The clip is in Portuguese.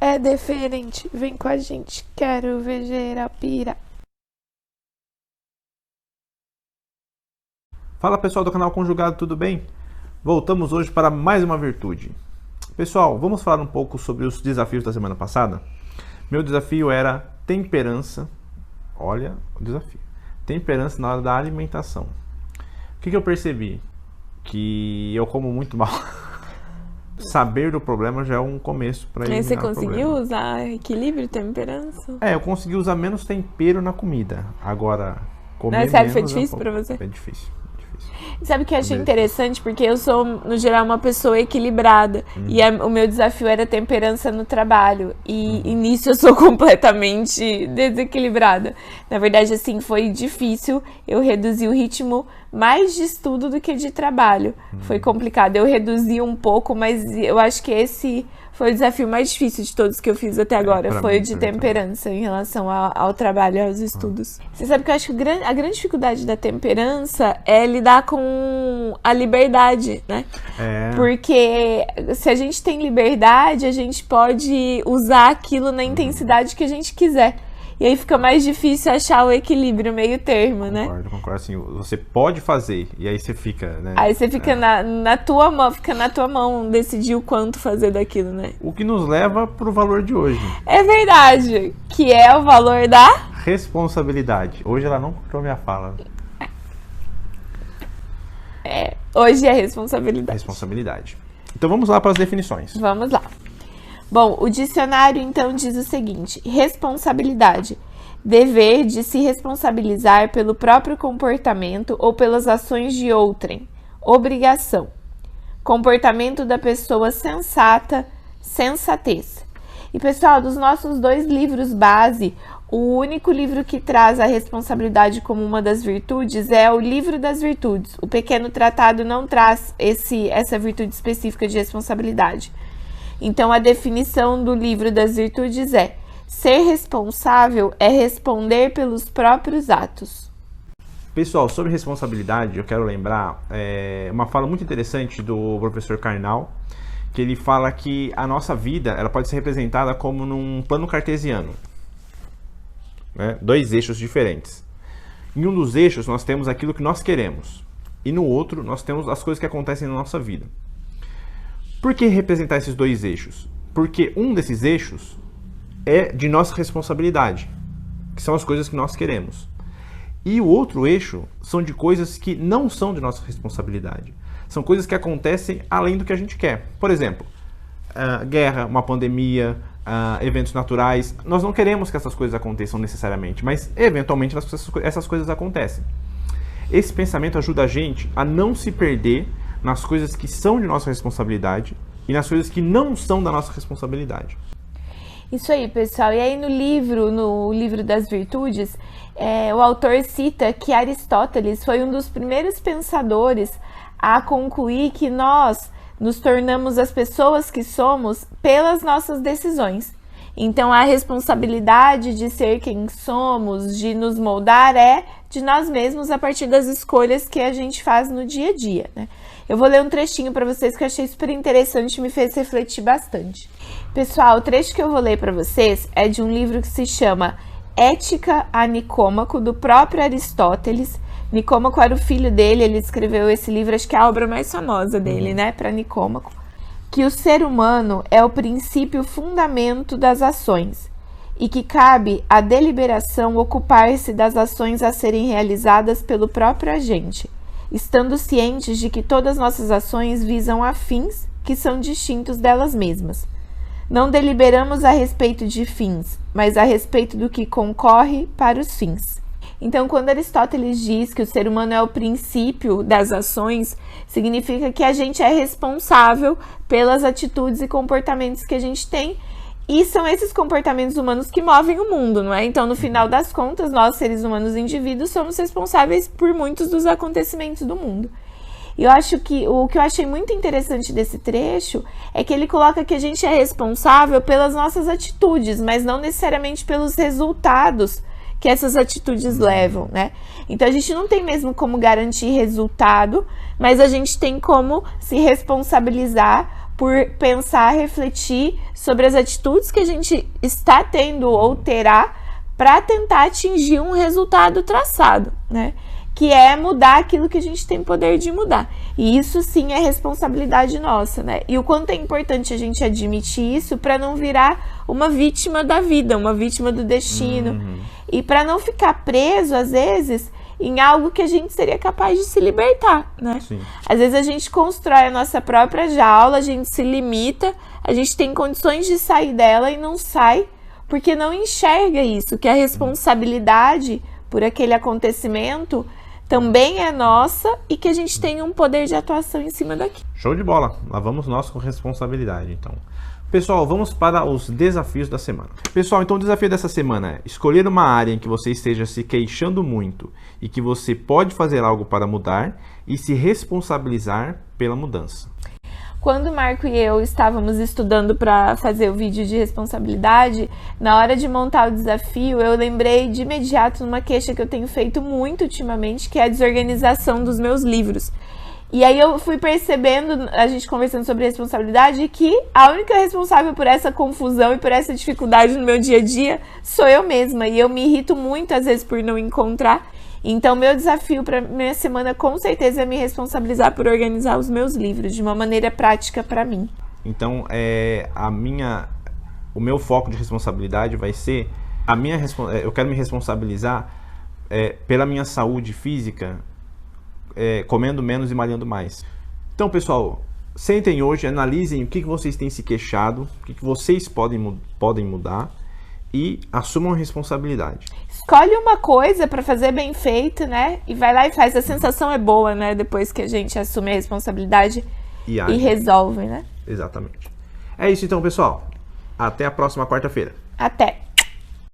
é diferente. Vem com a gente, quero ver Gerapira. Fala pessoal do canal Conjugado, tudo bem? Voltamos hoje para mais uma virtude. Pessoal, vamos falar um pouco sobre os desafios da semana passada? Meu desafio era temperança. Olha o desafio. Temperança na hora da alimentação. O que eu percebi? Que eu como muito mal. Saber do problema já é um começo para eliminar Você o conseguiu problema. usar equilíbrio e temperança? Eu consegui usar menos tempero na comida. Agora, comer Mas sabe, menos foi difícil pra você? É difícil. Sabe o que eu achei interessante? Porque eu sou, no geral, uma pessoa equilibrada. E o meu desafio era temperança no trabalho. E nisso eu sou completamente desequilibrada. Na verdade, assim, foi difícil. Eu reduzi o ritmo mais de estudo do que de trabalho. Foi complicado. Eu reduzi um pouco, mas eu acho que esse foi o desafio mais difícil de todos que eu fiz até agora. Foi o de temperança em relação ao trabalho e aos estudos. Você sabe que eu acho que a grande dificuldade da temperança é lidar com a liberdade, né? Porque se a gente tem liberdade, a gente pode usar aquilo na intensidade que a gente quiser. E aí fica mais difícil achar o equilíbrio, meio termo, né? Concordo. Assim, você pode fazer, e aí você fica, né? Aí você fica na tua mão decidir o quanto fazer daquilo, né? O que nos leva pro valor de hoje. É verdade, que é o valor da responsabilidade. Hoje ela não comprou minha fala. Hoje é responsabilidade. Responsabilidade. Então vamos lá para as definições. Vamos lá. Bom, o dicionário então diz o seguinte: responsabilidade, dever de se responsabilizar pelo próprio comportamento ou pelas ações de outrem. Obrigação, comportamento da pessoa sensata, sensatez. E pessoal, dos nossos 2 livros base, o único livro que traz a responsabilidade como uma das virtudes é o Livro das Virtudes. O Pequeno Tratado não traz essa virtude específica de responsabilidade. Então, a definição do Livro das Virtudes é: ser responsável é responder pelos próprios atos. Pessoal, sobre responsabilidade, eu quero lembrar uma fala muito interessante do professor Karnal, que ele fala que a nossa vida ela pode ser representada como num plano cartesiano. 2 eixos diferentes. Em um dos eixos, nós temos aquilo que nós queremos. E no outro, nós temos as coisas que acontecem na nossa vida. Por que representar esses 2 eixos? Porque um desses eixos é de nossa responsabilidade, que são as coisas que nós queremos. E o outro eixo são de coisas que não são de nossa responsabilidade. São coisas que acontecem além do que a gente quer. Por exemplo, guerra, uma pandemia, eventos naturais. Nós não queremos que essas coisas aconteçam necessariamente, mas eventualmente essas coisas acontecem. Esse pensamento ajuda a gente a não se perder nas coisas que são de nossa responsabilidade e nas coisas que não são da nossa responsabilidade. Isso aí, pessoal. E aí no livro das Virtudes, o autor cita que Aristóteles foi um dos primeiros pensadores a concluir que nós nos tornamos as pessoas que somos pelas nossas decisões. Então, a responsabilidade de ser quem somos, de nos moldar, é de nós mesmos a partir das escolhas que a gente faz no dia a dia, né? Eu vou ler um trechinho para vocês que eu achei super interessante e me fez refletir bastante. Pessoal, o trecho que eu vou ler para vocês é de um livro que se chama Ética a Nicômaco, do próprio Aristóteles. Nicômaco era o filho dele, ele escreveu esse livro, acho que é a obra mais famosa dele, né, para Nicômaco. Que o ser humano é o princípio fundamento das ações e que cabe à deliberação ocupar-se das ações a serem realizadas pelo próprio agente, estando cientes de que todas nossas ações visam a fins que são distintos delas mesmas. Não deliberamos a respeito de fins, mas a respeito do que concorre para os fins. Então, quando Aristóteles diz que o ser humano é o princípio das ações, significa que a gente é responsável pelas atitudes e comportamentos que a gente tem, e são esses comportamentos humanos que movem o mundo, não é? Então, no final das contas, nós, seres humanos indivíduos, somos responsáveis por muitos dos acontecimentos do mundo. E eu acho que o que eu achei muito interessante desse trecho é que ele coloca que a gente é responsável pelas nossas atitudes, mas não necessariamente pelos resultados que essas atitudes levam, né? Então a gente não tem mesmo como garantir resultado, mas a gente tem como se responsabilizar por pensar, refletir sobre as atitudes que a gente está tendo ou terá para tentar atingir um resultado traçado, né? Que é mudar aquilo que a gente tem poder de mudar. E isso sim é responsabilidade nossa, né? E o quanto é importante a gente admitir isso para não virar uma vítima da vida, uma vítima do destino. E para não ficar preso, às vezes, em algo que a gente seria capaz de se libertar, né? Sim. Às vezes a gente constrói a nossa própria jaula, a gente se limita, a gente tem condições de sair dela e não sai, porque não enxerga isso, que a responsabilidade por aquele acontecimento também é nossa e que a gente tem um poder de atuação em cima daquilo. Show de bola! Lá vamos nós com responsabilidade, então. Pessoal, vamos para os desafios da semana. Pessoal, então o desafio dessa semana é escolher uma área em que você esteja se queixando muito e que você pode fazer algo para mudar e se responsabilizar pela mudança. Quando o Marco e eu estávamos estudando para fazer o vídeo de responsabilidade, na hora de montar o desafio, eu lembrei de imediato numa queixa que eu tenho feito muito ultimamente, que é a desorganização dos meus livros. E aí eu fui percebendo, a gente conversando sobre responsabilidade, que a única responsável por essa confusão e por essa dificuldade no meu dia a dia sou eu mesma. E eu me irrito muito, às vezes, por não encontrar. Então, meu desafio para minha semana, com certeza, é me responsabilizar por organizar os meus livros de uma maneira prática para mim. Então, o meu foco de responsabilidade vai ser eu quero me responsabilizar pela minha saúde física, comendo menos e malhando mais. Então, pessoal, sentem hoje, analisem o que vocês têm se queixado, o que vocês podem mudar e assumam a responsabilidade. Escolhe uma coisa para fazer bem feito, né? E vai lá e faz. A sensação é boa, né? Depois que a gente assume a responsabilidade e resolve, né? Exatamente. É isso então, pessoal. Até a próxima quarta-feira. Até!